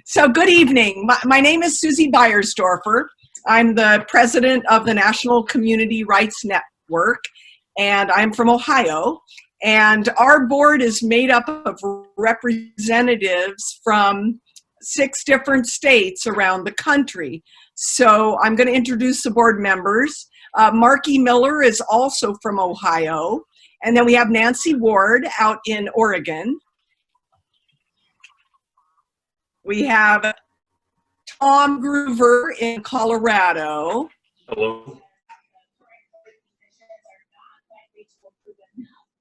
So good evening. My name is Susie Beiersdorfer. I'm the president of the National Community Rights Network, and I'm from Ohio. And our board is made up of representatives from 6 different states around the country. So I'm going to introduce the board members. Marky Miller is also from Ohio. And then we have Nancy Ward out in Oregon. We have Tom Groover in Colorado. Hello.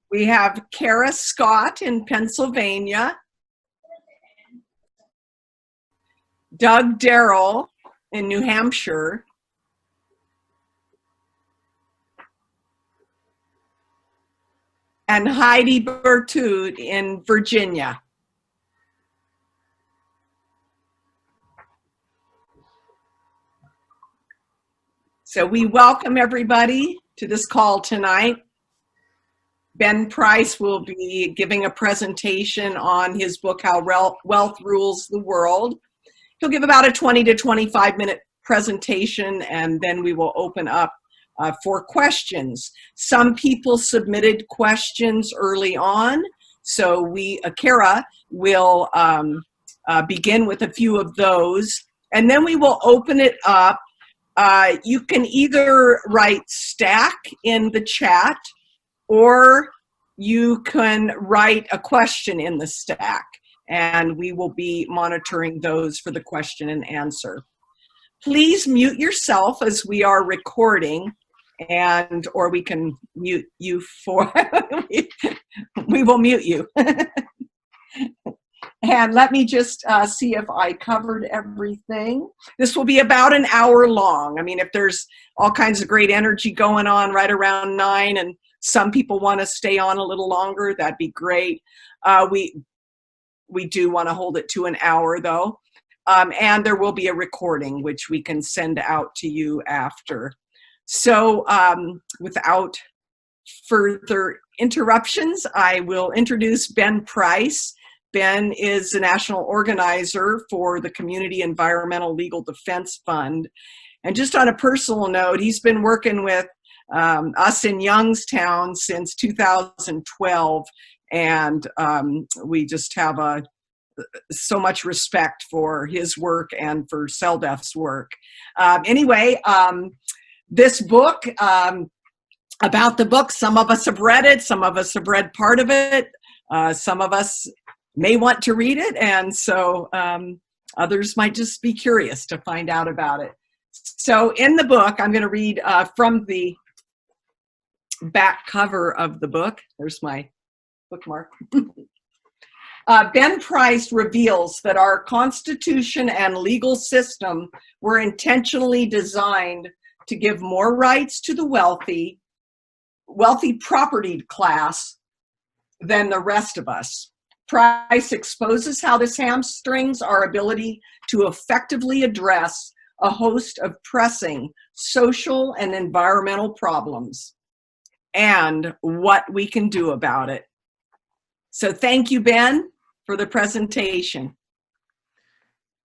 We have Kara Scott in Pennsylvania. Doug Darrell in New Hampshire. And Heidi Bertud in Virginia. So we welcome everybody to this call tonight. Ben Price will be giving a presentation on his book, How Wealth Rules the World. He'll give about a 20 to 25 minute presentation, and then we will open up for questions. Some people submitted questions early on, so Kara will begin with a few of those, and then we will open it up. You can either write stack in the chat, or you can write a question in the stack, and we will be monitoring those for the question and answer. Please mute yourself as we are recording, or we can mute you for, we will mute you. And let me just see if I covered everything. This will be about an hour long. I mean, if there's all kinds of great energy going on right around 9 and some people want to stay on a little longer, that'd be great. We do want to hold it to an hour though. And there will be a recording which we can send out to you after. So without further interruptions, I will introduce Ben Price. Ben is the national organizer for the Community Environmental Legal Defense Fund. And just on a personal note, he's been working with us in Youngstown since 2012. And we just have so much respect for his work and for CELDEF's work. Anyway, this book, about the book, some of us have read it, some of us have read part of it, some of us may want to read it, and so others might just be curious to find out about it. So in the book, I'm going to read from the back cover of the book. There's my bookmark. Ben Price reveals that our Constitution and legal system were intentionally designed to give more rights to the wealthy propertied class than the rest of us. Price exposes how this hamstrings our ability to effectively address a host of pressing social and environmental problems and what we can do about it. So thank you, Ben, for the presentation.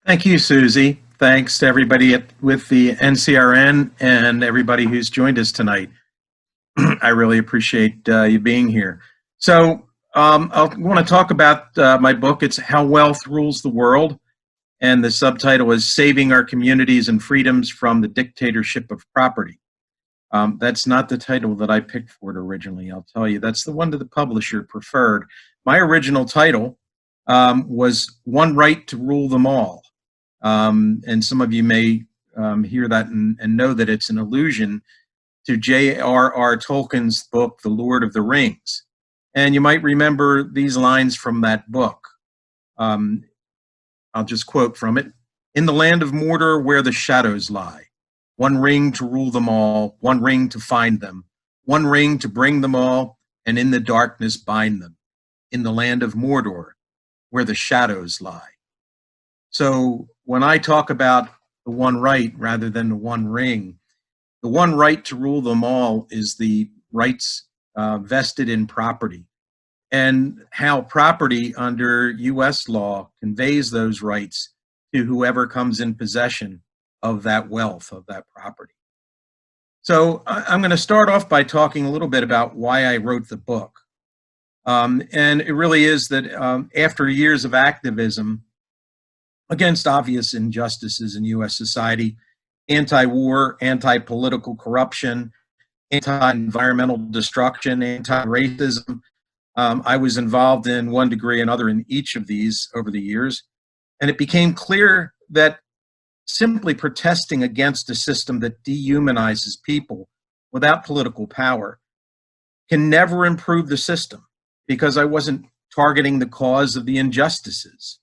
Thank you, Susie. Thanks to everybody with the NCRN and everybody who's joined us tonight. I really appreciate you being here. So I want to talk about my book. It's How Wealth Rules the World, and the subtitle is Saving Our Communities and Freedoms from the Dictatorship of Property. That's not the title that I picked for it originally, I'll tell you. That's the one that the publisher preferred. My original title was One Right to Rule Them All. And some of you may hear that and know that it's an allusion to J.R.R. Tolkien's book, The Lord of the Rings. And you might remember these lines from that book. I'll just quote from it. In the land of Mordor where the shadows lie, one ring to rule them all, one ring to find them, one ring to bring them all, and in the darkness bind them. In the land of Mordor where the shadows lie. So when I talk about the one right rather than the one ring, the one right to rule them all is the rights vested in property, and how property under U.S. law conveys those rights to whoever comes in possession of that wealth, of that property. So I'm going to start off by talking a little bit about why I wrote the book. And it really is that after years of activism against obvious injustices in U.S. society, anti-war, anti-political corruption, anti-environmental destruction, anti-racism, I was involved in one degree or another in each of these over the years. And it became clear that simply protesting against a system that dehumanizes people without political power can never improve the system, because I wasn't targeting the cause of the injustices.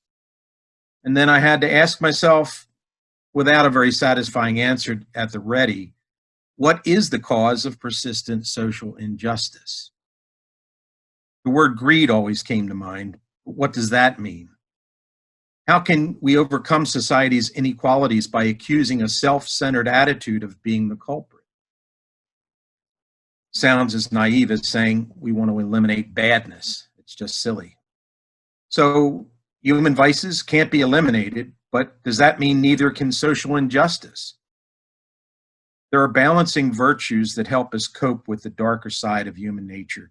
And then I had to ask myself, without a very satisfying answer at the ready, what is the cause of persistent social injustice? The word greed always came to mind. But what does that mean? How can we overcome society's inequalities by accusing a self-centered attitude of being the culprit? Sounds as naive as saying we want to eliminate badness. It's just silly. So human vices can't be eliminated, but does that mean neither can social injustice? There are balancing virtues that help us cope with the darker side of human nature.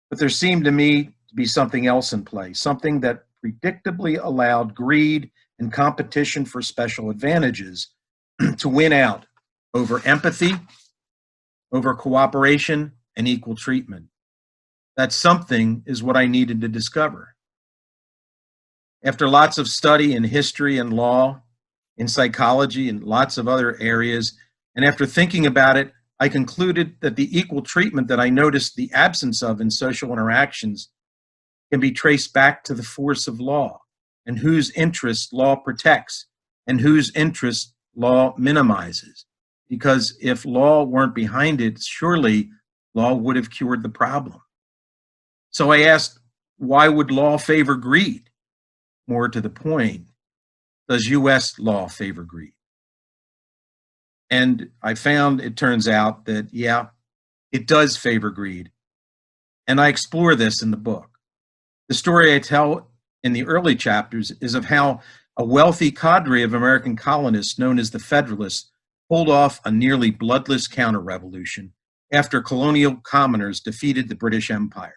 But there seemed to me to be something else in play, something that predictably allowed greed and competition for special advantages to win out over empathy, over cooperation, and equal treatment. That something is what I needed to discover. After lots of study in history and law, in psychology, and lots of other areas, and after thinking about it, I concluded that the equal treatment that I noticed the absence of in social interactions can be traced back to the force of law, and whose interests law protects and whose interests law minimizes. Because if law weren't behind it, surely law would have cured the problem. So I asked, why would law favor greed? More to the point, does U.S. law favor greed? And I found, it turns out that, yeah, it does favor greed. And I explore this in the book. The story I tell in the early chapters is of how a wealthy cadre of American colonists known as the Federalists pulled off a nearly bloodless counter-revolution after colonial commoners defeated the British Empire.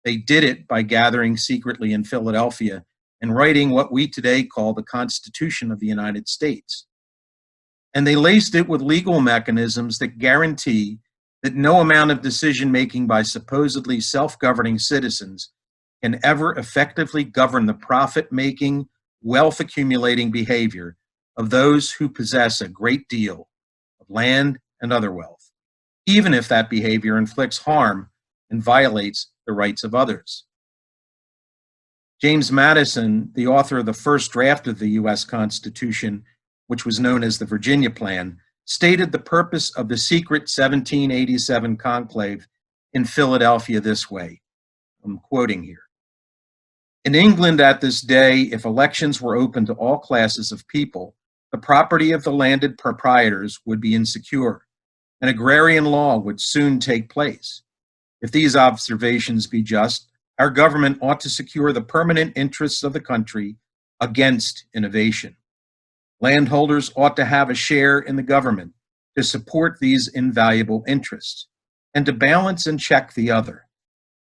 They did it by gathering secretly in Philadelphia and writing what we today call the Constitution of the United States. And they laced it with legal mechanisms that guarantee that no amount of decision-making by supposedly self-governing citizens can ever effectively govern the profit-making, wealth-accumulating behavior of those who possess a great deal of land and other wealth, even if that behavior inflicts harm and violates the rights of others. James Madison, the author of the first draft of the U.S. Constitution, which was known as the Virginia Plan, stated the purpose of the secret 1787 conclave in Philadelphia this way. I'm quoting here. In England at this day, if elections were open to all classes of people, the property of the landed proprietors would be insecure, and agrarian law would soon take place. If these observations be just, our government ought to secure the permanent interests of the country against innovation. Landholders ought to have a share in the government to support these invaluable interests, and to balance and check the other.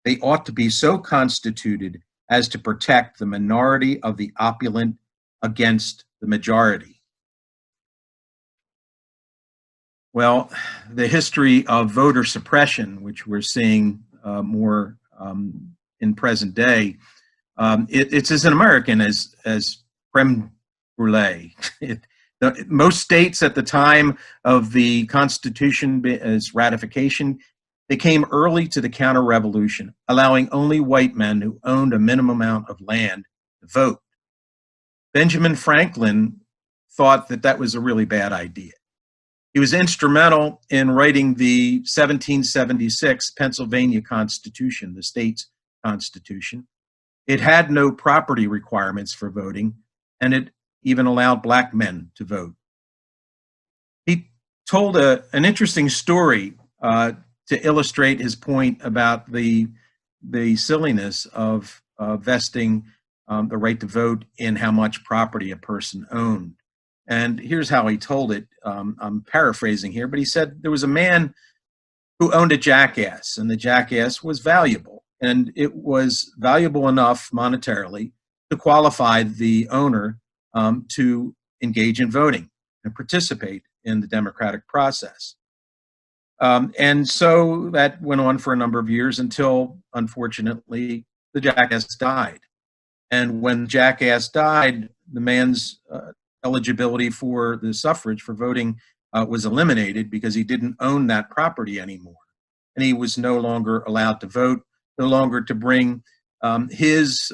They ought to be so constituted as to protect the minority of the opulent against the majority. Well, the history of voter suppression, which we're seeing more in present day, it's as American as creme brulee. Most states at the time of the Constitution's ratification, they came early to the counter-revolution, allowing only white men who owned a minimum amount of land to vote. Benjamin Franklin thought that that was a really bad idea. He was instrumental in writing the 1776 Pennsylvania Constitution, the state's constitution. It had no property requirements for voting, and it even allowed black men to vote. He told an interesting story to illustrate his point about the silliness of vesting the right to vote in how much property a person owned. And here's how he told it. I'm paraphrasing here, but he said there was a man who owned a jackass, and the jackass was valuable. And it was valuable enough monetarily to qualify the owner to engage in voting and participate in the democratic process. And so that went on for a number of years until, unfortunately, the jackass died. And when the jackass died, the man's eligibility for the suffrage, for voting, was eliminated because he didn't own that property anymore. And he was no longer allowed to vote, no longer to bring his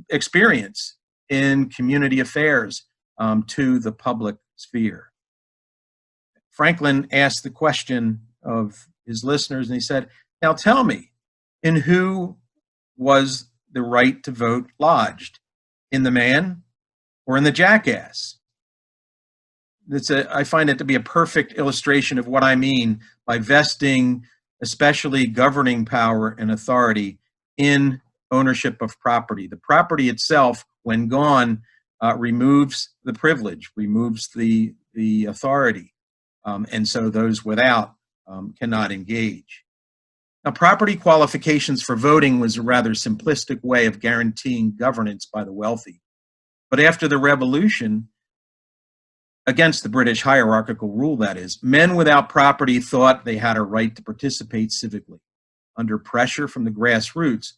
experience in community affairs to the public sphere. Franklin asked the question of his listeners, and he said, now tell me, in who was the right to vote lodged? In the man or in the jackass? I find it to be a perfect illustration of what I mean by vesting, especially governing power and authority, in ownership of property. The property itself, when gone, removes the privilege, removes the authority. And so those without cannot engage. Now, property qualifications for voting was a rather simplistic way of guaranteeing governance by the wealthy. But after the revolution, against the British hierarchical rule, that is, men without property thought they had a right to participate civically. Under pressure from the grassroots,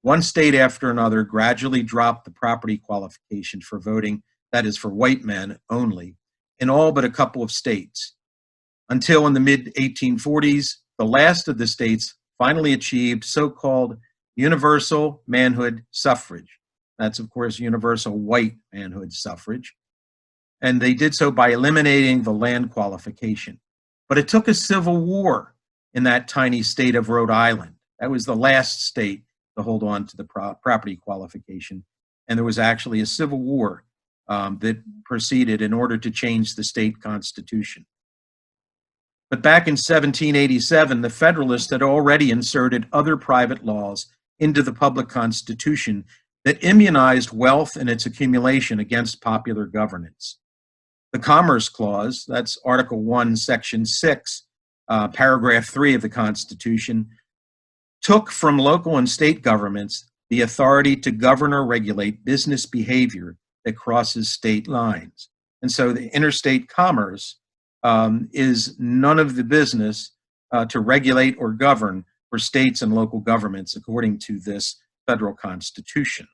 one state after another gradually dropped the property qualification for voting, that is, for white men only, in all but a couple of states. Until in the mid-1840s, the last of the states finally achieved so-called universal manhood suffrage. That's, of course, universal white manhood suffrage. And they did so by eliminating the land qualification. But it took a civil war in that tiny state of Rhode Island. That was the last state to hold on to the property qualification. And there was actually a civil war that proceeded in order to change the state constitution. But back in 1787, the Federalists had already inserted other private laws into the public constitution that immunized wealth and its accumulation against popular governance. The Commerce Clause, that's Article 1, Section 6, Paragraph 3 of the Constitution, took from local and state governments the authority to govern or regulate business behavior that crosses state lines. And so the interstate commerce is none of the business to regulate or govern for states and local governments according to this federal constitution.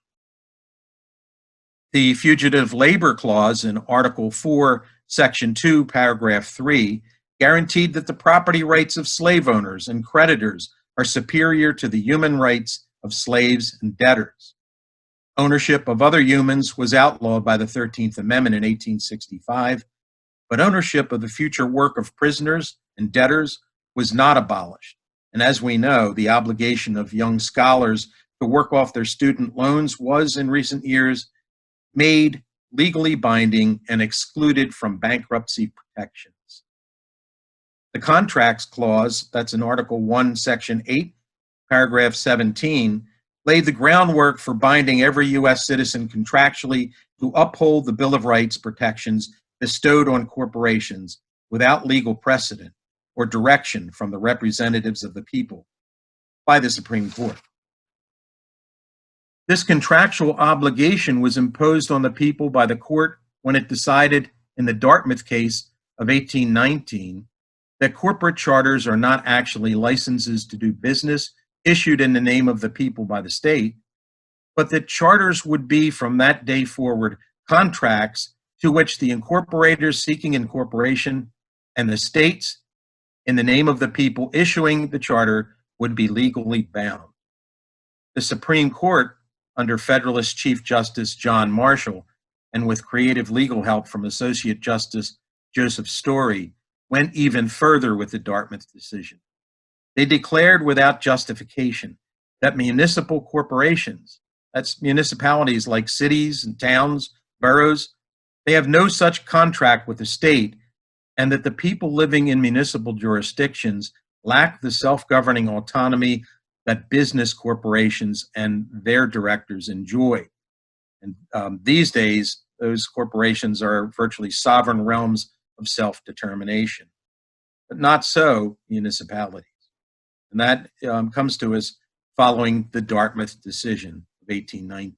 The Fugitive Labor Clause in Article 4, Section 2, Paragraph 3 guaranteed that the property rights of slave owners and creditors are superior to the human rights of slaves and debtors. Ownership of other humans was outlawed by the 13th Amendment in 1865, but ownership of the future work of prisoners and debtors was not abolished. And as we know, the obligation of young scholars to work off their student loans was, in recent years, made legally binding and excluded from bankruptcy protections. The Contracts Clause, that's in Article 1, Section 8, Paragraph 17, laid the groundwork for binding every U.S. citizen contractually to uphold the Bill of Rights protections bestowed on corporations without legal precedent or direction from the representatives of the people by the Supreme Court. This contractual obligation was imposed on the people by the court when it decided in the Dartmouth case of 1819 that corporate charters are not actually licenses to do business issued in the name of the people by the state, but that charters would be from that day forward contracts to which the incorporators seeking incorporation and the states in the name of the people issuing the charter would be legally bound. The Supreme Court, under Federalist Chief Justice John Marshall, and with creative legal help from Associate Justice Joseph Story, went even further with the Dartmouth decision. They declared without justification that municipal corporations, that's municipalities like cities and towns, boroughs, they have no such contract with the state, and that the people living in municipal jurisdictions lack the self-governing autonomy that business corporations and their directors enjoy. And these days, those corporations are virtually sovereign realms of self-determination. But not so municipalities. And that comes to us following the Dartmouth decision of 1819.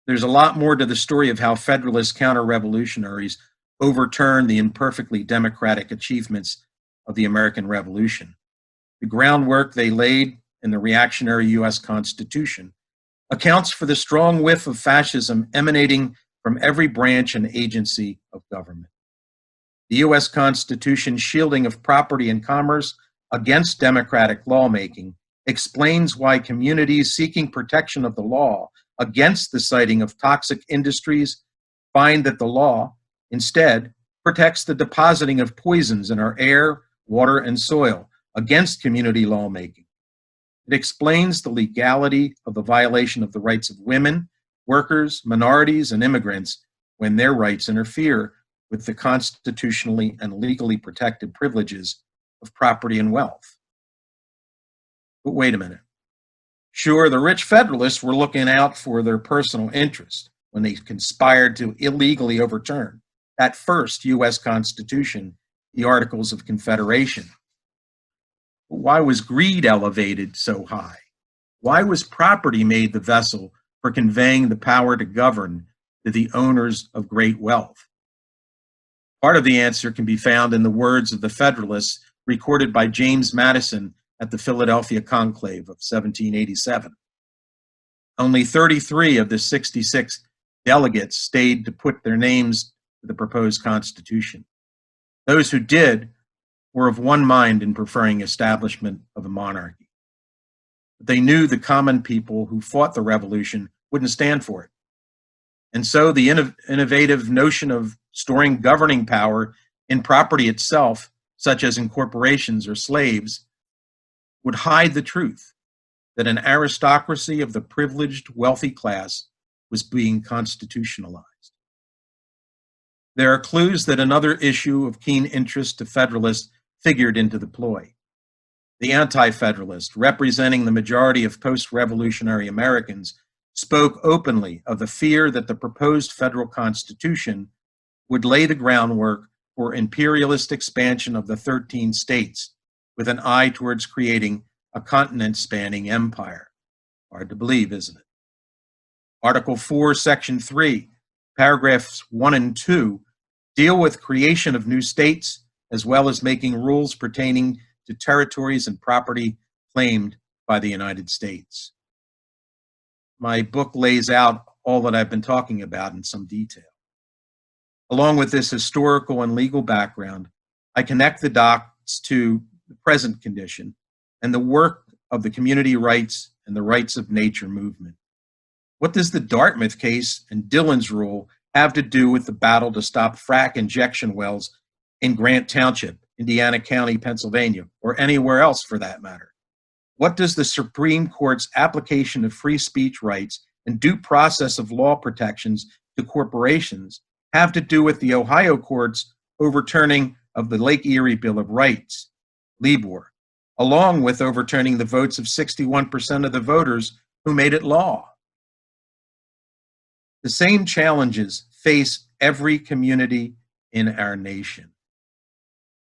There's a lot more to the story of how Federalist counter-revolutionaries overturned the imperfectly democratic achievements of the American Revolution. The groundwork they laid in the reactionary U.S. Constitution accounts for the strong whiff of fascism emanating from every branch and agency of government. The U.S. Constitution's shielding of property and commerce against democratic lawmaking explains why communities seeking protection of the law against the siting of toxic industries find that the law, instead, protects the depositing of poisons in our air, water, and soil against community lawmaking. It explains the legality of the violation of the rights of women, workers, minorities, and immigrants when their rights interfere with the constitutionally and legally protected privileges of property and wealth. But wait a minute. Sure, the rich Federalists were looking out for their personal interest when they conspired to illegally overturn that first U.S. Constitution, the Articles of Confederation. But why was greed elevated so high? Why was property made the vessel for conveying the power to govern to the owners of great wealth? Part of the answer can be found in the words of the Federalists recorded by James Madison at the Philadelphia Conclave of 1787. Only 33 of the 66 delegates stayed to put their names to the proposed Constitution. Those who did were of one mind in preferring establishment of a monarchy. But they knew the common people who fought the revolution wouldn't stand for it. And so the innovative notion of storing governing power in property itself, such as in corporations or slaves, would hide the truth that an aristocracy of the privileged wealthy class was being constitutionalized. There are clues that another issue of keen interest to Federalists figured into the ploy. The Anti-Federalist, representing the majority of post-revolutionary Americans, spoke openly of the fear that the proposed federal constitution would lay the groundwork for imperialist expansion of the 13 states, with an eye towards creating a continent-spanning empire. Hard to believe, isn't it? Article 4, Section 3, paragraphs 1 and 2 deal with creation of new states, as well as making rules pertaining to territories and property claimed by the United States. My book lays out all that I've been talking about in some detail. Along with this historical and legal background, I connect the dots to the present condition and the work of the community rights and the rights of nature movement. What does the Dartmouth case and Dillon's rule have to do with the battle to stop frack injection wells in Grant Township, Indiana County, Pennsylvania, or anywhere else for that matter? What does the Supreme Court's application of free speech rights and due process of law protections to corporations have to do with the Ohio court's overturning of the Lake Erie Bill of Rights, LIBOR, along with overturning the votes of 61% of the voters who made it law? The same challenges face every community in our nation.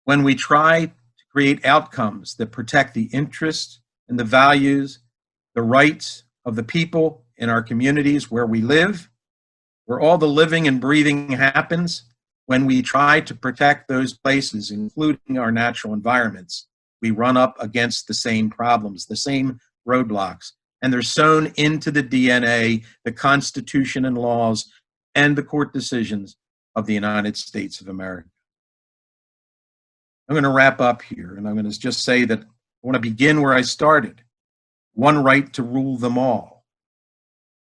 When we try to create outcomes that protect the interests and the values, the rights of the people in our communities where we live, where all the living and breathing happens, when we try to protect those places, including our natural environments, we run up against the same problems, the same roadblocks, and they're sewn into the DNA, the Constitution and laws, and the court decisions of the United States of America. I'm going to wrap up here, and I'm going to just say that I want to begin where I started. One right to rule them all,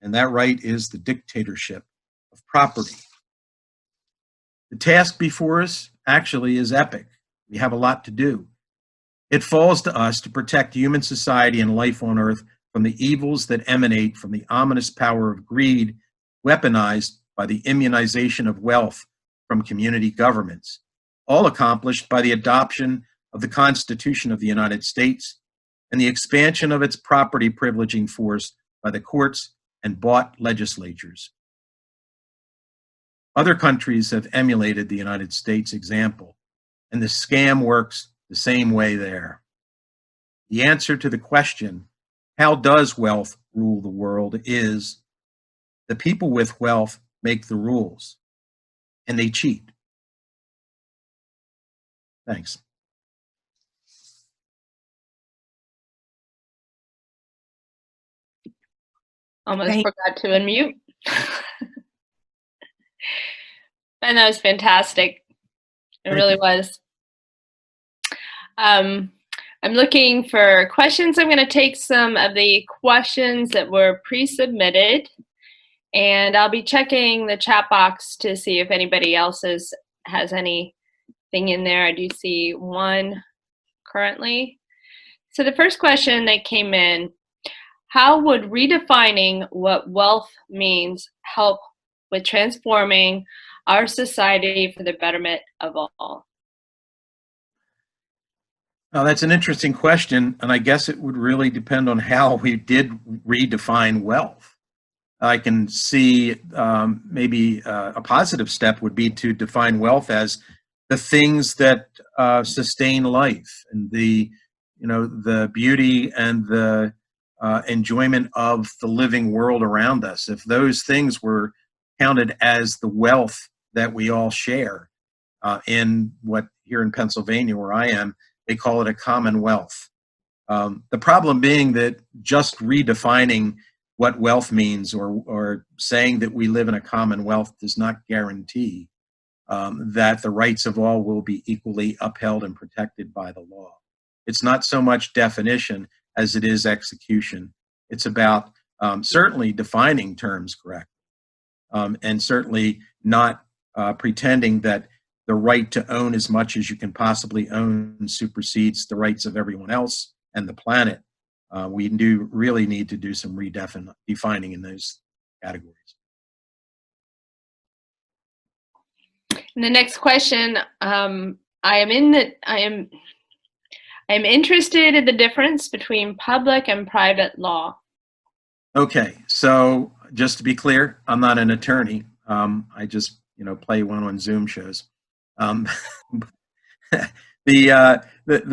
and that right is the dictatorship of property. The task before us actually is epic. We have a lot to do. It falls to us to protect human society and life on Earth from the evils that emanate from the ominous power of greed, weaponized by the immunization of wealth from community governments, all accomplished by the adoption of the Constitution of the United States and the expansion of its property privileging force by the courts and bought legislatures. Other countries have emulated the United States example, and the scam works the same way there. The answer to the question, how does wealth rule the world, is the people with wealth make the rules, and they cheat. Thanks. Almost forgot to unmute. And that was fantastic. It really was. I'm looking for questions. I'm going to take some of the questions that were pre-submitted, and I'll be checking the chat box to see if anybody else has anything in there. I do see one currently. So the first question that came in, how would redefining what wealth means help with transforming our society for the betterment of all? Well, that's an interesting question, and I guess it would really depend on how we did redefine wealth. I can see maybe a positive step would be to define wealth as the things that sustain life, and the beauty and the enjoyment of the living world around us. If those things were counted as the wealth that we all share, in what here in Pennsylvania where I am, they call it a commonwealth. The problem being that just redefining what wealth means, or saying that we live in a commonwealth, does not guarantee that the rights of all will be equally upheld and protected by the law. It's not so much definition as it is execution. It's about certainly defining terms correctly, and certainly not pretending that the right to own as much as you can possibly own supersedes the rights of everyone else and the planet. We do really need to do some redefining in those categories. And the next question, I am interested in the difference between public and private law. Okay, so just to be clear, I'm not an attorney. I just play one on Zoom shows. The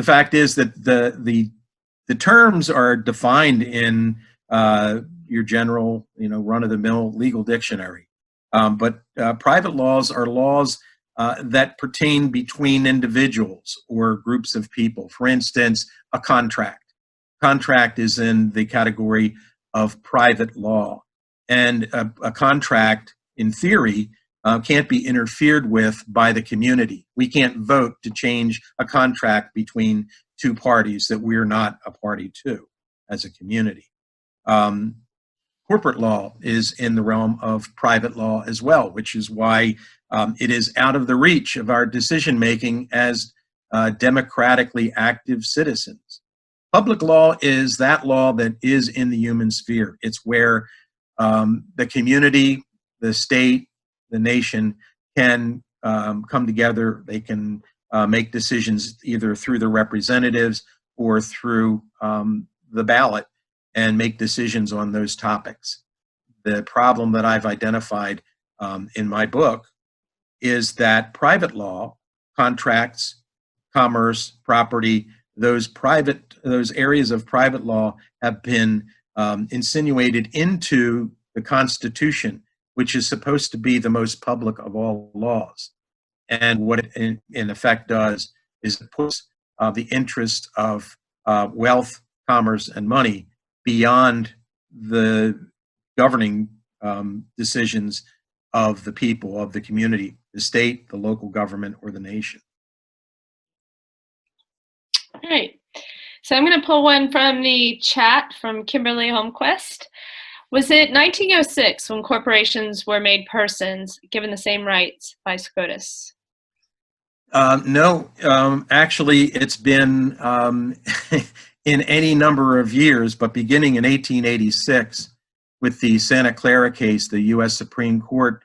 fact is that the terms are defined in your general run-of-the-mill legal dictionary, but private laws are laws that pertain between individuals or groups of people. For instance, a contract. Contract is in the category of private law, and a contract, in theory, can't be interfered with by the community. We can't vote to change a contract between two parties that we're not a party to as a community. Corporate law is in the realm of private law as well, which is why it is out of the reach of our decision-making as democratically active citizens. Public law is that law that is in the human sphere. It's where the community, the state, the nation can come together. They can make decisions either through the representatives or through the ballot, and make decisions on those topics. The problem that I've identified in my book is that private law, contracts, commerce, property, those areas of private law have been insinuated into the Constitution, which is supposed to be the most public of all laws. And what it in effect does is it puts the interest of wealth, commerce, and money beyond the governing decisions of the people, of the community, the state, the local government, or the nation. All right. So I'm going to pull one from the chat from Kimberly Holmquist. Was it 1906 when corporations were made persons, given the same rights by SCOTUS? No, actually, it's been in any number of years, but beginning in 1886 with the Santa Clara case, the U.S. Supreme Court,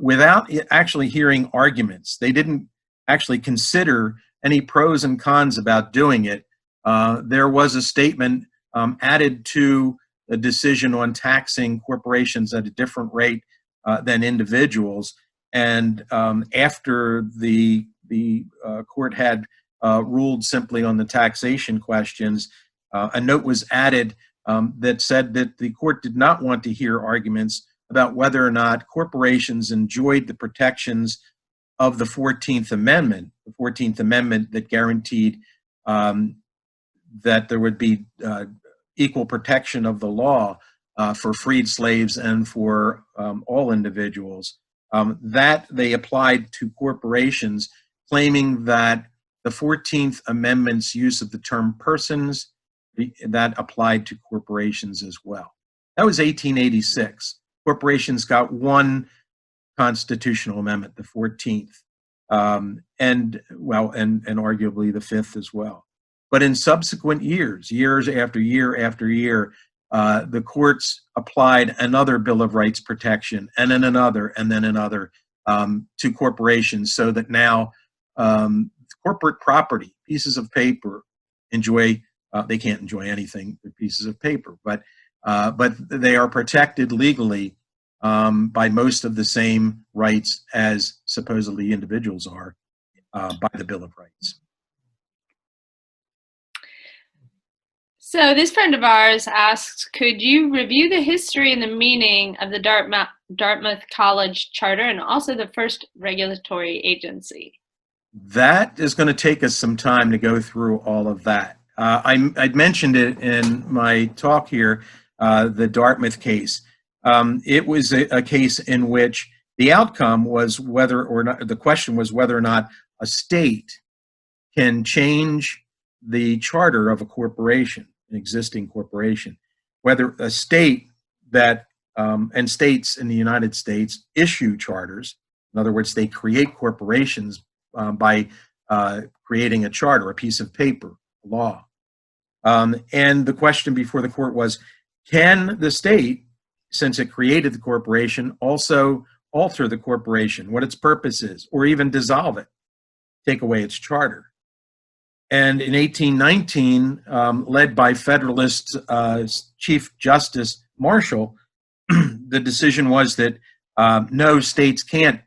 without actually hearing arguments, they didn't actually consider any pros and cons about doing it. There was a statement added to a decision on taxing corporations at a different rate than individuals. And after the court had ruled simply on the taxation questions, a note was added that said that the court did not want to hear arguments about whether or not corporations enjoyed the protections of the 14th Amendment, that guaranteed that there would be equal protection of the law for freed slaves and for all individuals. That they applied to corporations, claiming that the 14th Amendment's use of the term persons, that applied to corporations as well. That was 1886. Corporations got one constitutional amendment, the 14th, and arguably the 5th as well. But in subsequent years after year after year, the courts applied another Bill of Rights protection, and then another, to corporations, so that now corporate property, pieces of paper, they can't enjoy anything with pieces of paper, but they are protected legally by most of the same rights as supposedly individuals are by the Bill of Rights. So this friend of ours asks, could you review the history and the meaning of the Dartmouth College Charter and also the first regulatory agency? That is going to take us some time to go through all of that. I'd mentioned it in my talk here, the Dartmouth case. It was a case in which the outcome was whether or not, the question was whether or not a state can change the charter of a corporation, an existing corporation. Whether a state that, and states in the United States issue charters, in other words, they create corporations by creating a charter, a piece of paper, a law. And the question before the court was, can the state, since it created the corporation, also alter the corporation, what its purpose is, or even dissolve it, take away its charter? And in 1819, led by Federalist Chief Justice Marshall, the decision was that no, states can't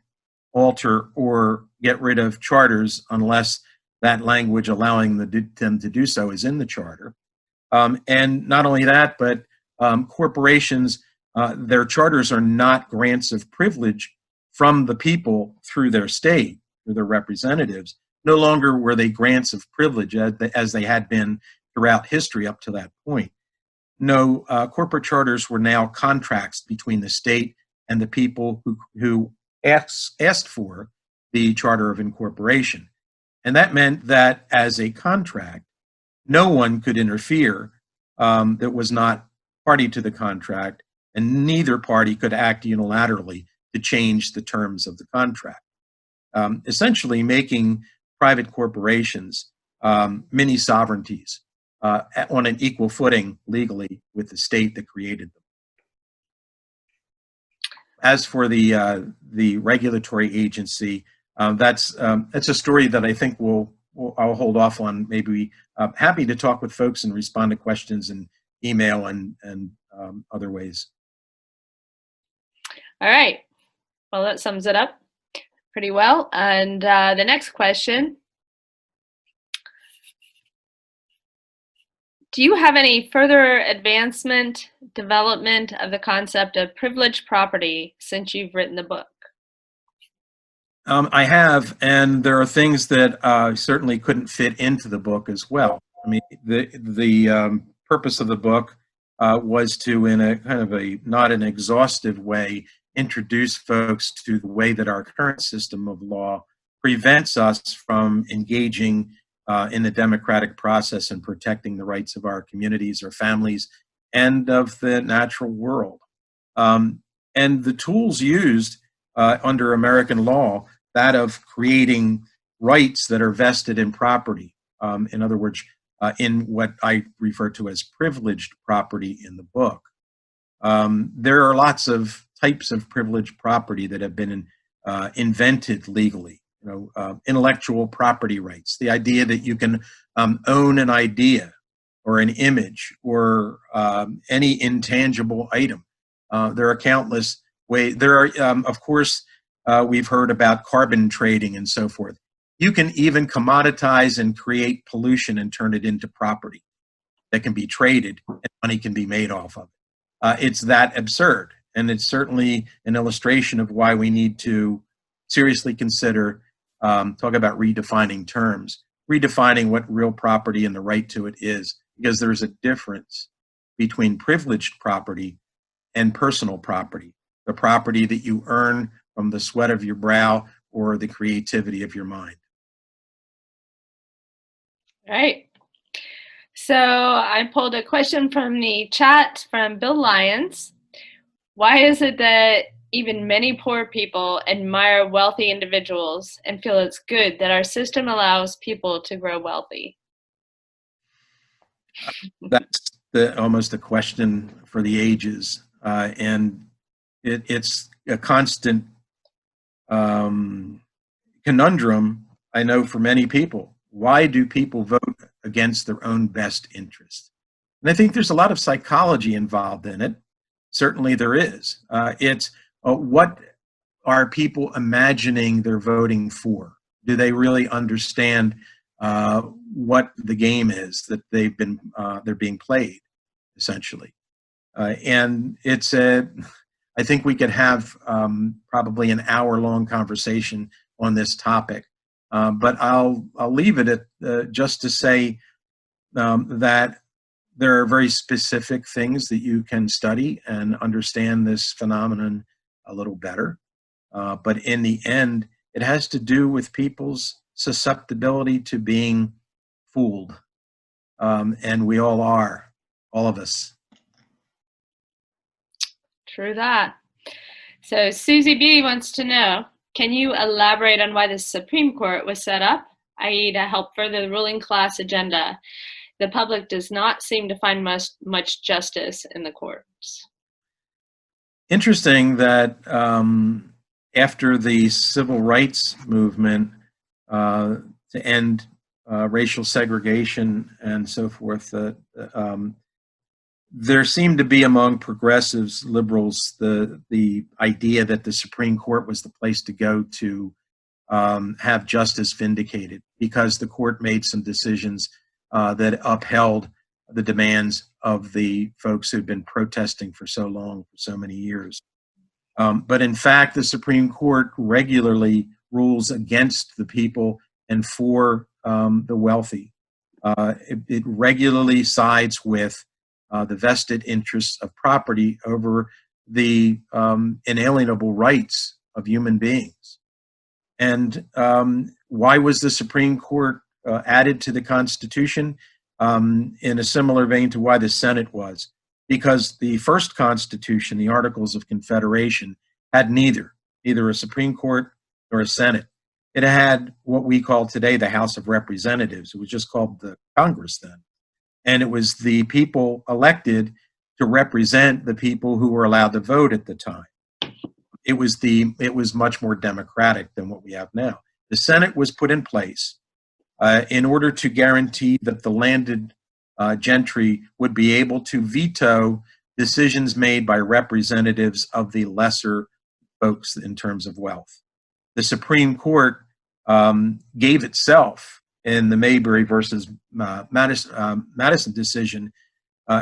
alter or get rid of charters unless that language allowing them to do so is in the charter. And not only that, but corporations, their charters are not grants of privilege from the people through their state, through their representatives. No longer were they grants of privilege as they had been throughout history up to that point. No, corporate charters were now contracts between the state and the people who asked for the charter of incorporation. And that meant that as a contract, no one could interfere that was not party to the contract, and neither party could act unilaterally to change the terms of the contract, essentially making private corporations mini sovereignties on an equal footing legally with the state that created them. As for the regulatory agency, that's a story that I think I'll hold off on. Maybe happy to talk with folks and respond to questions in email and other ways. All right. Well, that sums it up pretty well. And the next question. Do you have any further development of the concept of privileged property since you've written the book? I have, and there are things that certainly couldn't fit into the book as well. I mean, the purpose of the book was to, in a kind of a not an exhaustive way, introduce folks to the way that our current system of law prevents us from engaging in the democratic process and protecting the rights of our communities, our families, and of the natural world. And the tools used under American law, that of creating rights that are vested in property, in other words, in what I refer to as privileged property in the book. There are lots of types of privileged property that have been invented legally. Intellectual property rights, the idea that you can own an idea or an image or any intangible item. There are countless ways. There are, of course, we've heard about carbon trading and so forth. You can even commoditize and create pollution and turn it into property that can be traded and money can be made off of it. It's that absurd. And it's certainly an illustration of why we need to seriously consider, talk about redefining terms, redefining what real property and the right to it is, because there's a difference between privileged property and personal property, the property that you earn from the sweat of your brow or the creativity of your mind. All right. So I pulled a question from the chat from Bill Lyons. Why is it that even many poor people admire wealthy individuals and feel it's good that our system allows people to grow wealthy? That's almost a question for the ages. And it's a constant conundrum, I know, for many people. Why do people vote against their own best interest? And I think there's a lot of psychology involved in it. Certainly there is. It's what are people imagining they're voting for? Do they really understand what the game is that they're being played, essentially? And it's I think we could have probably an hour-long conversation on this topic, but I'll leave it at just to say that there are very specific things that you can study and understand this phenomenon a little better. But in the end, it has to do with people's susceptibility to being fooled. And we all are, all of us. True that. So Susie B wants to know, can you elaborate on why the Supreme Court was set up, i.e. to help further the ruling class agenda? The public does not seem to find much justice in the courts. Interesting that after the civil rights movement to end racial segregation and so forth, there seemed to be among progressives, liberals, the idea that the Supreme Court was the place to go to have justice vindicated, because the court made some decisions that upheld the demands of the folks who'd been protesting for so long, for so many years. But in fact, the Supreme Court regularly rules against the people and for the wealthy. It regularly sides with the vested interests of property over the inalienable rights of human beings. And why was the Supreme Court added to the Constitution? In a similar vein to why the Senate was. Because the first Constitution, the Articles of Confederation, had neither a Supreme Court nor a Senate. It had what we call today the House of Representatives. It was just called the Congress then. And it was the people elected to represent the people who were allowed to vote at the time. It was much more democratic than what we have now. The Senate was put in place in order to guarantee that the landed gentry would be able to veto decisions made by representatives of the lesser folks in terms of wealth. The Supreme Court gave itself, in the Mayberry versus Madison decision,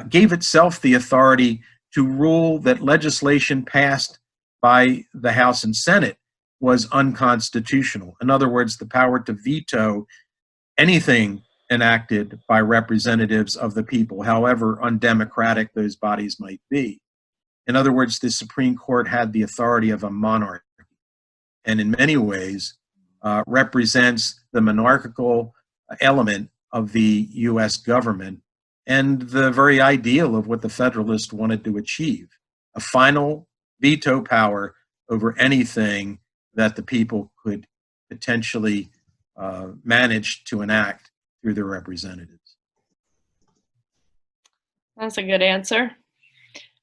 gave itself the authority to rule that legislation passed by the House and Senate was unconstitutional. In other words, the power to veto anything enacted by representatives of the people, however undemocratic those bodies might be. In other words, the Supreme Court had the authority of a monarch, and in many ways represents the monarchical element of the U.S. government and the very ideal of what the Federalists wanted to achieve, a final veto power over anything that the people could potentially manage to enact through their representatives. That's a good answer.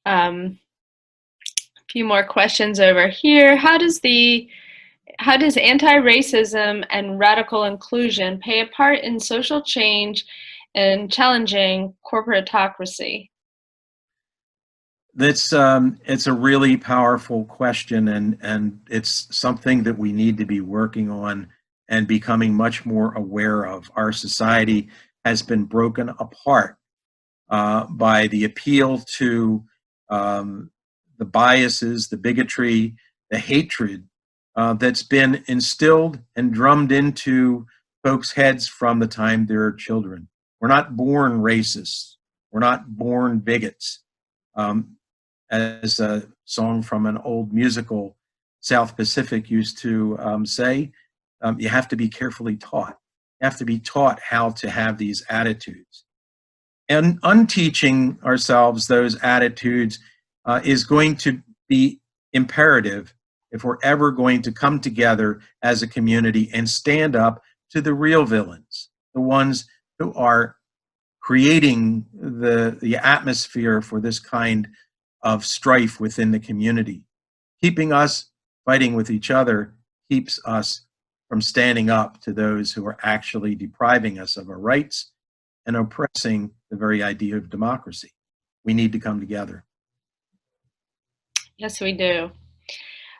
A few more questions over here. How does anti-racism and radical inclusion play a part in social change in challenging corporatocracy? It's a really powerful question, and it's something that we need to be working on and becoming much more aware of. Our society has been broken apart by the appeal to the biases, the bigotry, the hatred that's been instilled and drummed into folks' heads from the time they're children. We're not born racists. We're not born bigots. As a song from an old musical, South Pacific, used to say, you have to be carefully taught. You have to be taught how to have these attitudes. And unteaching ourselves those attitudes is going to be imperative if we're ever going to come together as a community and stand up to the real villains, the ones who are creating the atmosphere for this kind of strife within the community. Keeping us fighting with each other keeps us from standing up to those who are actually depriving us of our rights and oppressing the very idea of democracy. We need to come together. Yes, we do.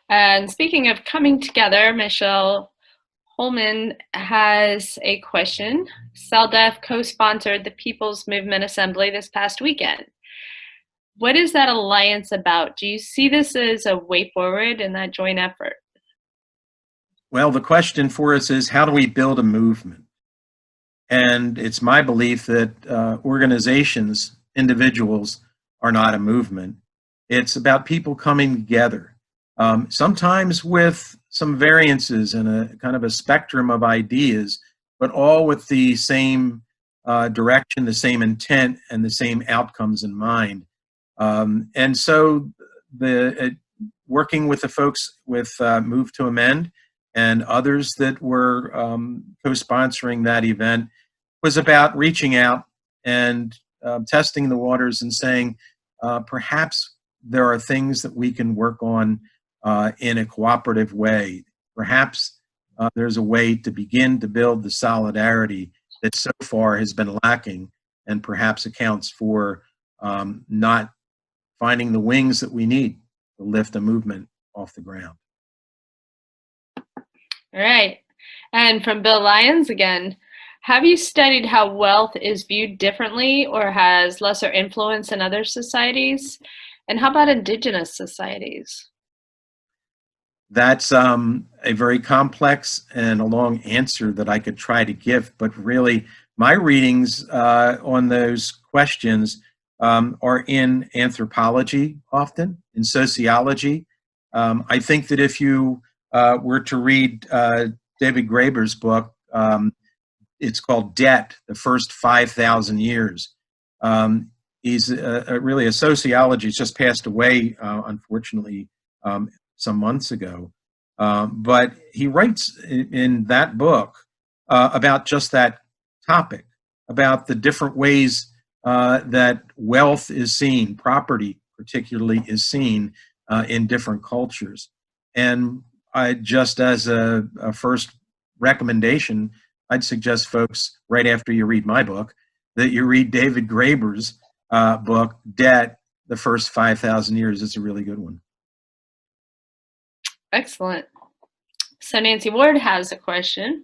And speaking of coming together, Michelle Holman has a question. CELDEF co-sponsored the People's Movement Assembly this past weekend. What is that alliance about? Do you see this as a way forward in that joint effort? Well, the question for us is, how do we build a movement? And it's my belief that organizations, individuals, are not a movement. It's about people coming together, sometimes with some variances and a kind of a spectrum of ideas, but all with the same direction, the same intent, and the same outcomes in mind. And so working with the folks with Move to Amend and others that were co-sponsoring that event was about reaching out and testing the waters and saying, perhaps there are things that we can work on in a cooperative way. Perhaps there's a way to begin to build the solidarity that so far has been lacking and perhaps accounts for not finding the wings that we need to lift a movement off the ground. All right. And from Bill Lyons again, have you studied how wealth is viewed differently or has lesser influence in other societies? And how about indigenous societies? That's a very complex and a long answer that I could try to give, but really my readings on those questions are in anthropology often, in sociology. I think that if you were to read David Graeber's book, it's called Debt, The First 5,000 Years. He's really a sociologist, just passed away, unfortunately, some months ago. But he writes in that book about just that topic, about the different ways that wealth is seen, property particularly is seen in different cultures. And I just as a first recommendation, I'd suggest folks, right after you read my book, that you read David Graeber's book, Debt, The First 5,000 Years. It's a really good one. Excellent. So Nancy Ward has a question.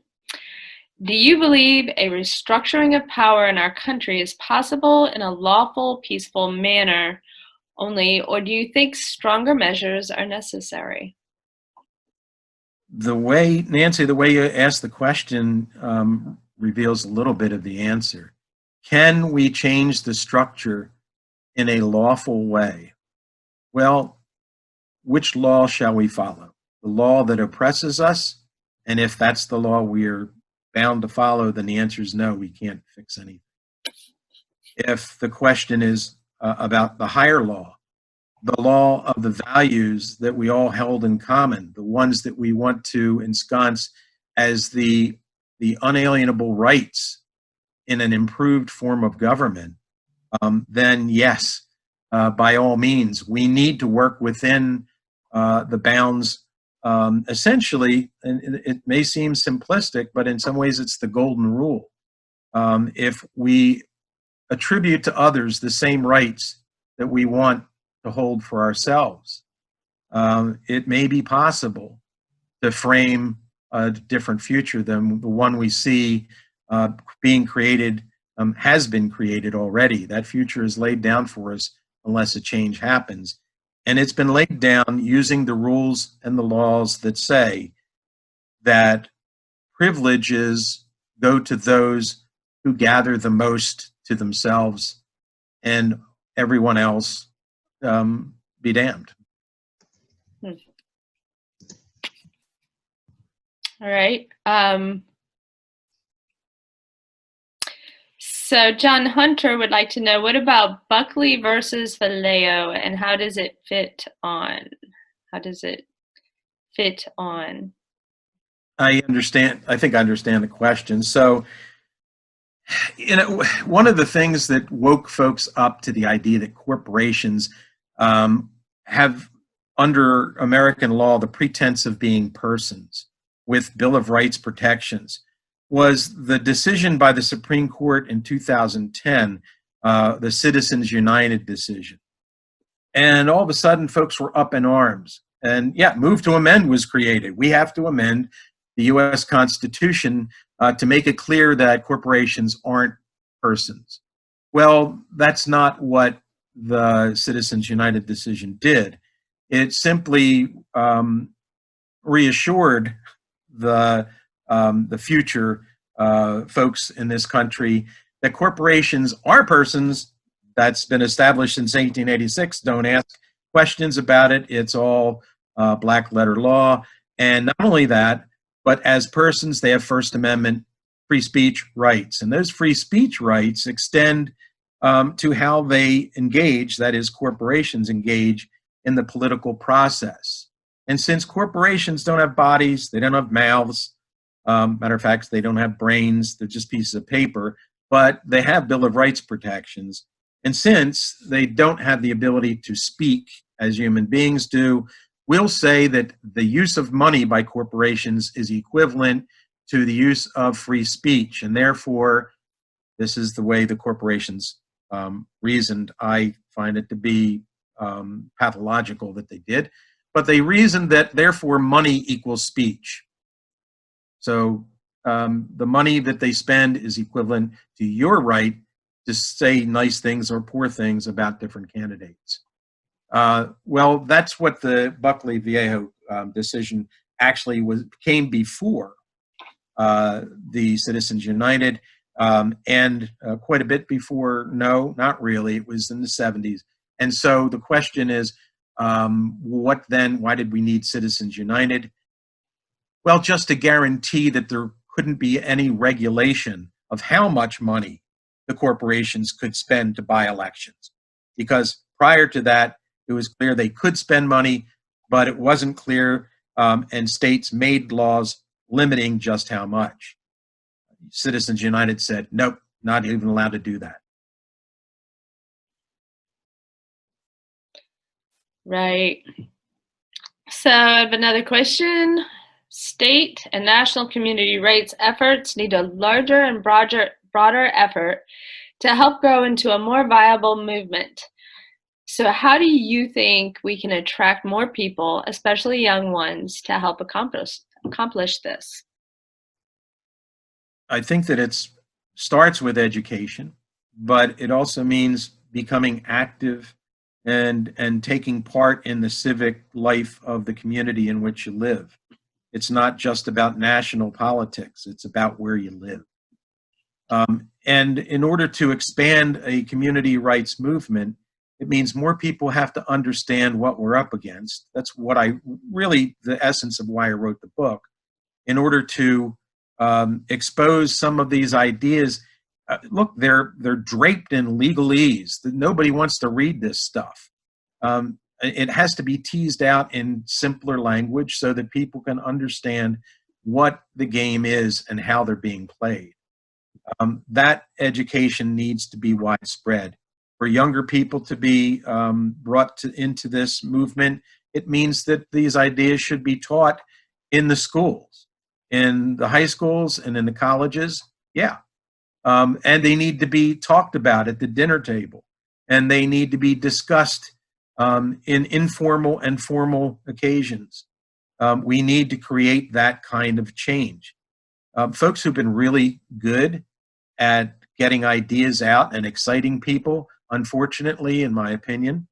Do you believe a restructuring of power in our country is possible in a lawful, peaceful manner only, or do you think stronger measures are necessary? The way, Nancy, the way you ask the question reveals a little bit of the answer. Can we change the structure in a lawful way? Well, which law shall we follow? The law that oppresses us? And if that's the law we're bound to follow, then the answer is no, we can't fix anything. If the question is about the higher law, the law of the values that we all held in common, the ones that we want to ensconce as the unalienable rights in an improved form of government, then yes, by all means, we need to work within the bounds. Essentially, and it may seem simplistic, but in some ways it's the golden rule. if we attribute to others the same rights that we want to hold for ourselves, it may be possible to frame a different future than the one we see being created, has been created already. That future is laid down for us unless a change happens. And it's been laid down using the rules and the laws that say that privileges go to those who gather the most to themselves, and everyone else be damned. All right. So John Hunter would like to know, what about Buckley versus Vallejo, and how does it fit on? How does it fit on? I understand. I think I understand the question. So, one of the things that woke folks up to the idea that corporations have, under American law, the pretense of being persons with Bill of Rights protections was the decision by the Supreme Court in 2010, the Citizens United decision. And all of a sudden, folks were up in arms. And yeah, move to amend was created. We have to amend the U.S. Constitution to make it clear that corporations aren't persons. Well, that's not what the Citizens United decision did. It simply reassured the future folks in this country that corporations are persons. That's been established since 1886. Don't ask questions about it. It's all black letter law. And not only that, but as persons, they have First Amendment free speech rights. And those free speech rights extend to how they engage, that is, corporations engage in the political process. And since corporations don't have bodies, they don't have mouths, matter of fact, they don't have brains, they're just pieces of paper, but they have Bill of Rights protections. And since they don't have the ability to speak as human beings do, we'll say that the use of money by corporations is equivalent to the use of free speech. And therefore, this is the way the corporations reasoned. I find it to be pathological that they did. But they reasoned that therefore money equals speech. So the money that they spend is equivalent to your right to say nice things or poor things about different candidates. Well, that's what the Buckley-Vallejo decision actually came before the Citizens United, and quite a bit before. No, not really. It was in the 70s. And so the question is, what then? Why did we need Citizens United? Well, just to guarantee that there couldn't be any regulation of how much money the corporations could spend to buy elections. Because prior to that, it was clear they could spend money, but it wasn't clear, and states made laws limiting just how much. Citizens United said, nope, not even allowed to do that. Right. So I have another question. State and national community rights efforts need a larger and broader effort to help grow into a more viable movement. So how do you think we can attract more people, especially young ones, to help accomplish this? I think that it starts with education, but it also means becoming active and taking part in the civic life of the community in which you live. It's not just about national politics, it's about where you live. And in order to expand a community rights movement, it means more people have to understand what we're up against. That's what the essence of why I wrote the book, in order to expose some of these ideas. Look, they're draped in legalese. Nobody wants to read this stuff. It has to be teased out in simpler language so that people can understand what the game is and how they're being played. That education needs to be widespread. For younger people to be brought into this movement, it means that these ideas should be taught in the schools, in the high schools and in the colleges. Yeah, and they need to be talked about at the dinner table, and they need to be discussed in informal and formal occasions. We need to create that kind of change. Folks who've been really good at getting ideas out and exciting people, unfortunately, in my opinion,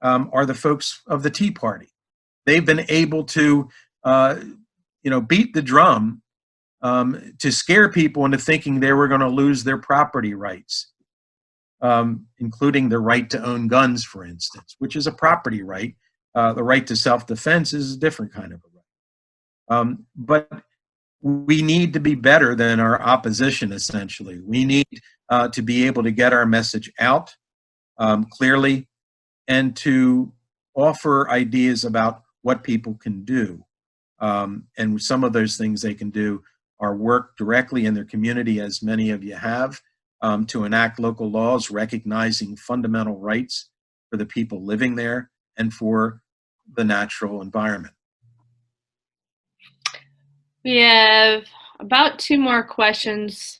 are the folks of the Tea Party. They've been able to, beat the drum to scare people into thinking they were going to lose their property rights, including the right to own guns, for instance, which is a property right. The right to self-defense is a different kind of a right. But we need to be better than our opposition, essentially. We need to be able to get our message out clearly and to offer ideas about what people can do. And some of those things they can do are work directly in their community, as many of you have, to enact local laws recognizing fundamental rights for the people living there and for the natural environment. We have about 2 more questions.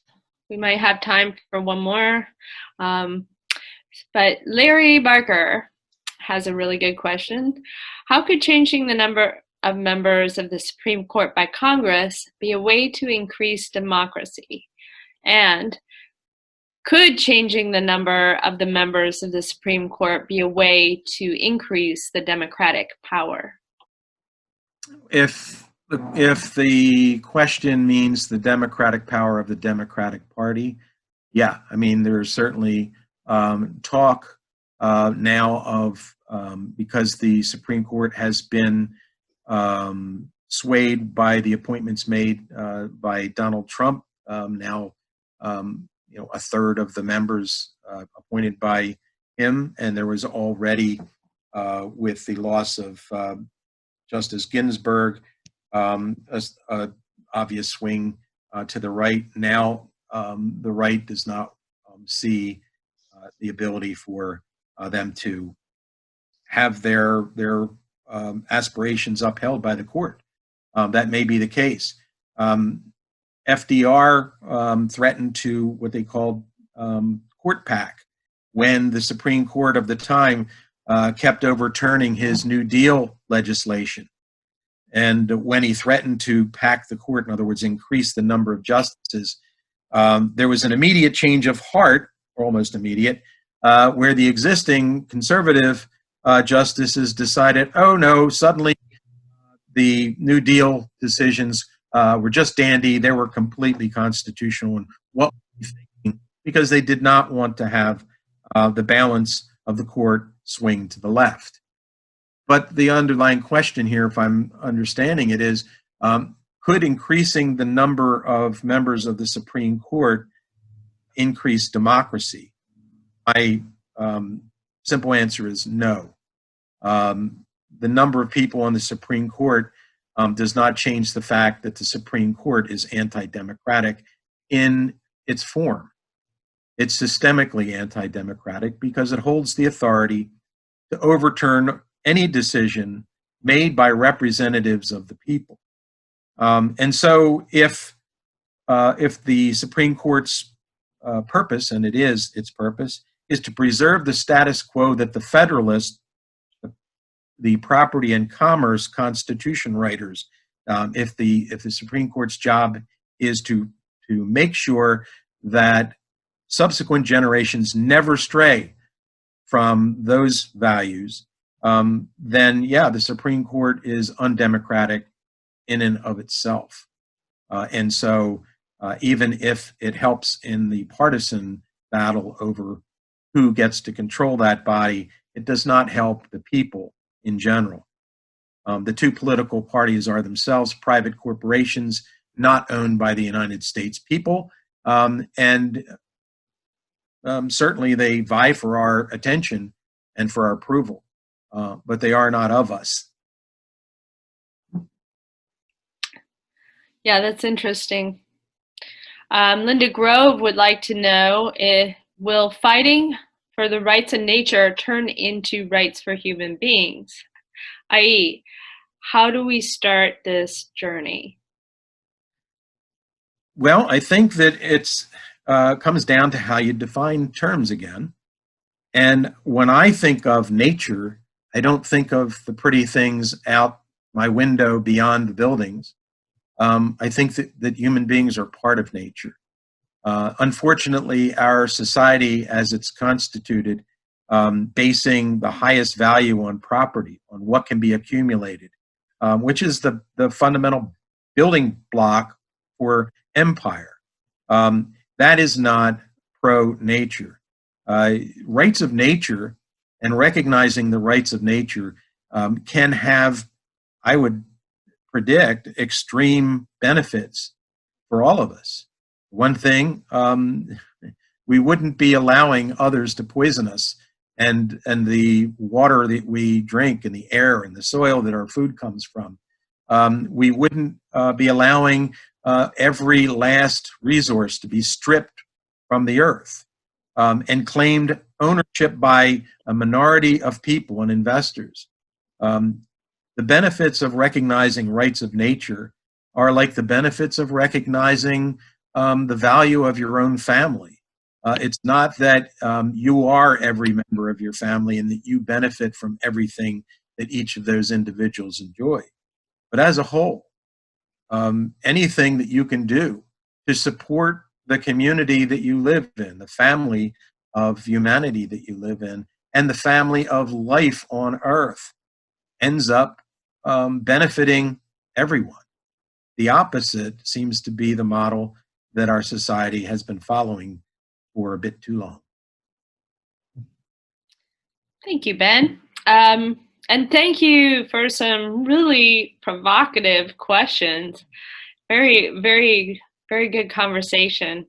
We might have time for one more. But Larry Barker has a really good question. How could changing the number of members of the Supreme Court by Congress be a way to increase democracy? And could changing the number of the members of the Supreme Court be a way to increase the democratic power? If the question means the democratic power of the Democratic Party, yeah, I mean, there's certainly talk now of, because the Supreme Court has been swayed by the appointments made by Donald Trump, now a third of the members appointed by him, and there was already, with the loss of Justice Ginsburg, a obvious swing to the right. Now the right does not see the ability for them to have their aspirations upheld by the court. That may be the case. FDR threatened to what they called court pack when the Supreme Court of the time kept overturning his New Deal legislation. And when he threatened to pack the court, in other words, increase the number of justices, there was an immediate change of heart, or almost immediate, where the existing conservative justices decided, oh no, suddenly the New Deal decisions were just dandy. They were completely constitutional. And what were we thinking? Because they did not want to have the balance of the court swing to the left. But the underlying question here, if I'm understanding it, is could increasing the number of members of the Supreme Court increase democracy? My simple answer is no. The number of people on the Supreme Court does not change the fact that the Supreme Court is anti-democratic in its form. It's systemically anti-democratic because it holds the authority to overturn any decision made by representatives of the people. And so if the Supreme Court's purpose, and it is its purpose, is to preserve the status quo that the Federalists, the property and commerce constitution writers, if the Supreme Court's job is to make sure that subsequent generations never stray from those values, then yeah, the Supreme Court is undemocratic in and of itself. And so even if it helps in the partisan battle over who gets to control that body, it does not help the people in general. The two political parties are themselves private corporations not owned by the United States people, and certainly they vie for our attention and for our approval, but they are not of us. Yeah, that's interesting. Linda Grove would like to know, will fighting for the rights of nature turn into rights for human beings? i.e., how do we start this journey? Well, I think that it's comes down to how you define terms again. And when I think of nature, I don't think of the pretty things out my window beyond the buildings. I think that human beings are part of nature. Unfortunately, our society, as it's constituted, basing the highest value on property, on what can be accumulated, which is the fundamental building block for empire. That is not pro-nature. Rights of nature and recognizing the rights of nature can have, I would predict, extreme benefits for all of us. One thing, we wouldn't be allowing others to poison us, and the water that we drink and the air and the soil that our food comes from. We wouldn't be allowing every last resource to be stripped from the earth and claimed ownership by a minority of people and investors. The benefits of recognizing rights of nature are like the benefits of recognizing the value of your own family. It's not that you are every member of your family and that you benefit from everything that each of those individuals enjoy. But as a whole, anything that you can do to support the community that you live in, the family of humanity that you live in, and the family of life on Earth ends up benefiting everyone. The opposite seems to be the model that our society has been following for a bit too long. Thank you, Ben. And thank you for some really provocative questions. Very, very, very good conversation.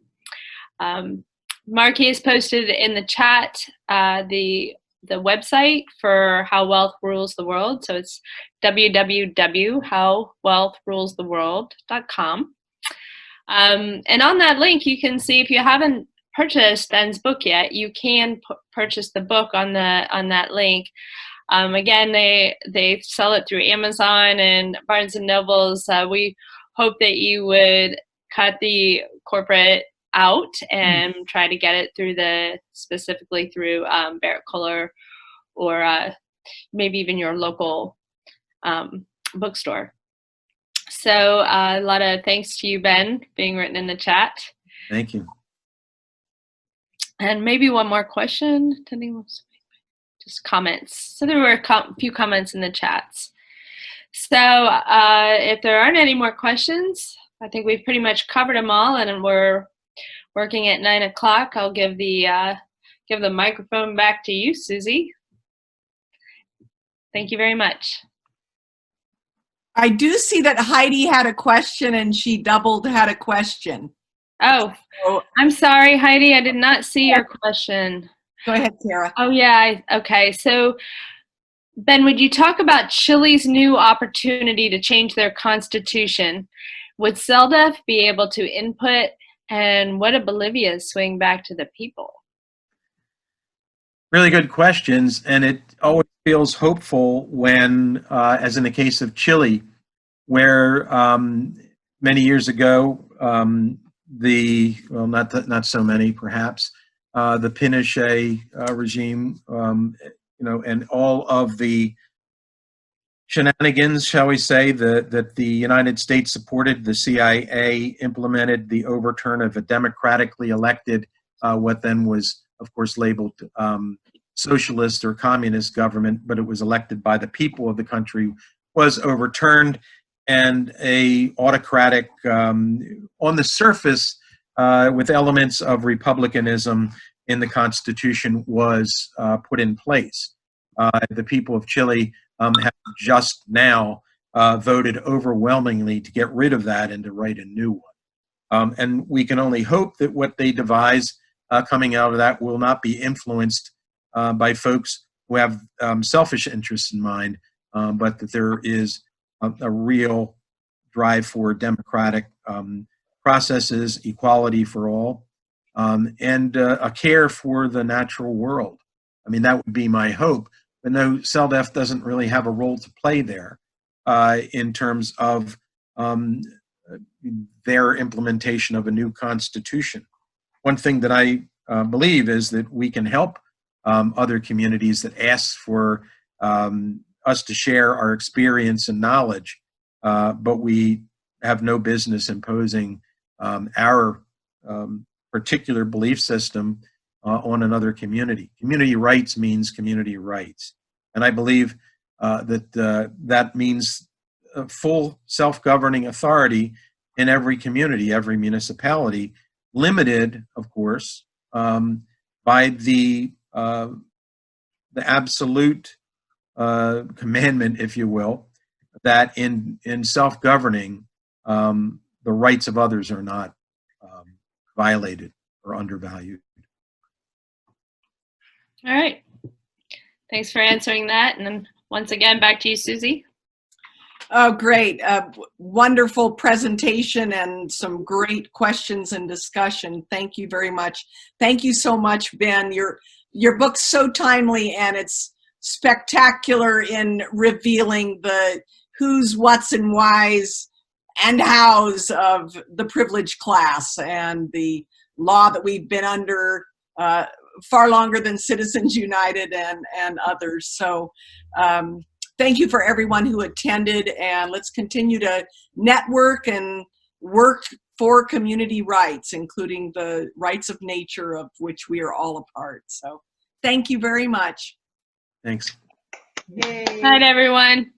Marky has posted in the chat the website for How Wealth Rules the World. So it's www.howwealthrulestheworld.com. And on that link, you can see, if you haven't purchased Ben's book yet, you can purchase the book on that link. Again, they sell it through Amazon and Barnes and Nobles. We hope that you would cut the corporate out and try to get it specifically through Barrett Kohler or maybe even your local bookstore. So a lot of thanks to you, Ben, being written in the chat. Thank you. And maybe one more question. Just comments. So there were a few comments in the chats. So if there aren't any more questions, I think we've pretty much covered them all, and we're working at 9 o'clock. I'll give the microphone back to you, Susie. Thank you very much. I do see that Heidi had a question, and she doubled had a question. Oh, I'm sorry, Heidi. I did not see your question. Go ahead, Sarah. Oh, yeah. Okay. So, Ben, would you talk about Chile's new opportunity to change their constitution? Would CELDF be able to input, and what if Bolivia's swing back to the people? Really good questions, and it always feels hopeful when, as in the case of Chile, where many years ago, not so many perhaps, the Pinochet regime, and all of the shenanigans, shall we say, that the United States supported, the CIA implemented the overturn of a democratically elected, what then was, of course, labeled socialist or communist government, but it was elected by the people of the country, was overturned, and a autocratic, on the surface, with elements of republicanism in the Constitution, was put in place. The people of Chile have just now voted overwhelmingly to get rid of that and to write a new one. And we can only hope that what they devise coming out of that will not be influenced by folks who have selfish interests in mind, but that there is a real drive for democratic processes, equality for all, and a care for the natural world. I mean, that would be my hope. But no, CELDF doesn't really have a role to play there in terms of their implementation of a new constitution. one thing that I believe is that we can help other communities that ask for us to share our experience and knowledge, but we have no business imposing our particular belief system on another community. Community rights means community rights. And I believe that means full self-governing authority in every community, every municipality, limited, of course, by the absolute commandment, if you will, that in self-governing, the rights of others are not violated or undervalued. All right. Thanks for answering that. And then once again, back to you, Susie. Oh, great. Wonderful presentation and some great questions and discussion. Thank you very much. Thank you so much, Ben. Your book's so timely, and it's spectacular in revealing the who's, what's, and why's and how's of the privileged class and the law that we've been under far longer than Citizens United and others. So thank you for everyone who attended, and let's continue to network and work for community rights, including the rights of nature of which we are all a part. So thank you very much. Thanks. Yay. Good night, everyone.